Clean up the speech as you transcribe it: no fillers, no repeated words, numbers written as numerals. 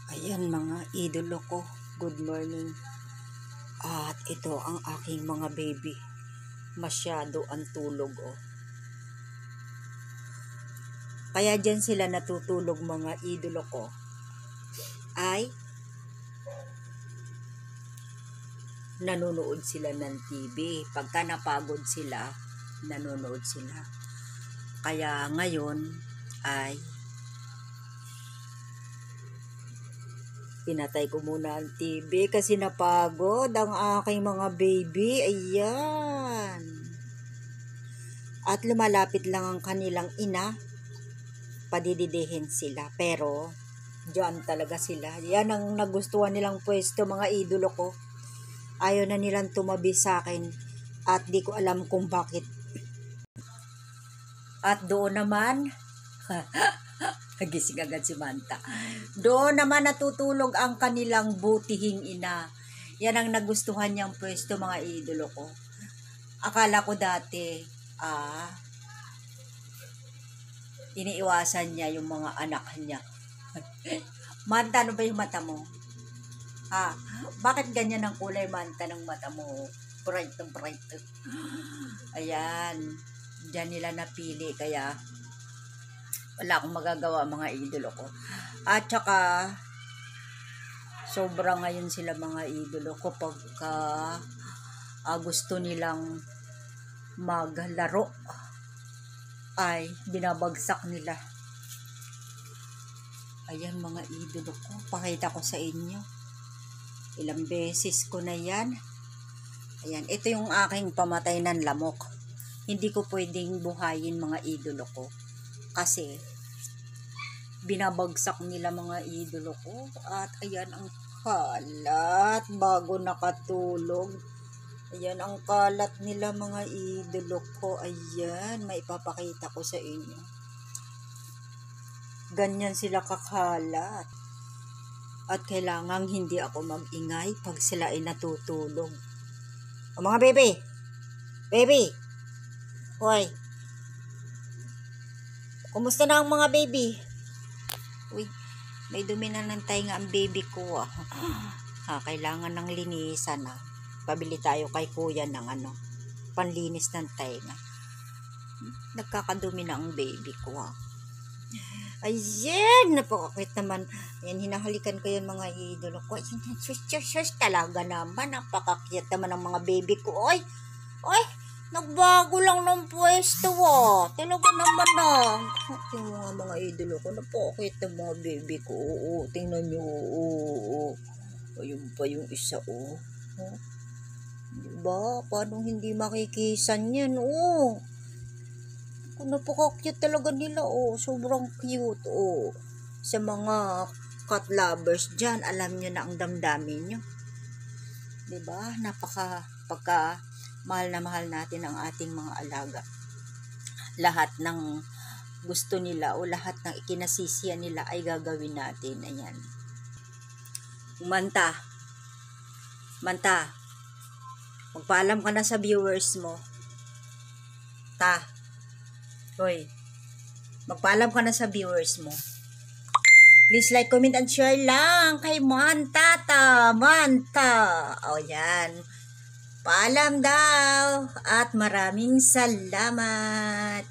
Ayan mga idolo ko, good morning. At ito ang aking mga baby. Masyado ang tulog oh. Kaya dyan sila natutulog mga idolo ko. Ay nanonood sila ng TV. Pagka napagod sila, nanonood sila. Kaya ngayon ay pinatay ko muna ang TV kasi napagod ang aking mga baby. Ayan. At lumalapit lang ang kanilang ina. Padididihin sila. Pero, diyan talaga sila. Yan ang nagustuhan nilang pwesto mga idolo ko. Ayaw na nilang tumabi sa akin. At di ko alam kung bakit. At doon naman, nagising agad si Manta. Doon naman natutulog ang kanilang butihing ina. Yan ang nagustuhan niyang pwesto mga idolo ko. Akala ko dati, iniiwasan niya yung mga anak niya. Manta, ano ba yung mata mo? Bakit ganyan ang kulay Manta ng mata mo? Bright na bright. Ayan. Diyan nila napili kaya wala akong magagawa mga idolo ko. At saka sobrang ngayon sila mga idolo ko pagka gusto nilang maglaro ay binabagsak nila. Ayan mga idolo ko, pakita ko sa inyo. Ilang beses ko na yan. Ayan, ito yung aking pamatay ng lamok. Hindi ko pwedeng buhayin mga idolo ko. Kasi binabagsak nila mga idolo ko. At ayan ang kalat bago nakatulog. Ayan ang kalat nila mga idolo ko. Ayan, maipapakita ko sa inyo. Ganyan sila kakalat. At kailangang hindi ako mag-ingay pag sila ay natutulog. O mga baby! Baby! Hoy! Kumusta na ang mga baby? Uy, may dumi na ng tainga ang baby ko kailangan ng linisan Pabili tayo kay kuya ng panlinis ng tainga. Nagkakadumi na ang baby ko Ayan, napakakit naman. Ayan, hinahalikan ko yan mga idolo ko. Sus, talaga naman. Napakakit naman ang mga baby ko. Oy, nagbago lang ng pwesto Talaga naman Tingnan mga idolo ko. Napakakit ng mga baby ko. Tingnan nyo. Ayun pa yung isa Diba? Paano hindi makikisan yan napaka-cute talaga nila sobrang cute sa mga cat lovers dyan, alam nyo na ang damdamin nyo, diba? Pagka mahal na mahal natin ang ating mga alaga, lahat ng gusto nila o lahat ng ikinasisiyan nila ay gagawin natin. Ayan, Manta, magpaalam ka na sa viewers mo. Hoy, magpaalam ka na sa viewers mo. Please like, comment, and share lang kay Manta. Yan. Paalam daw. At maraming salamat.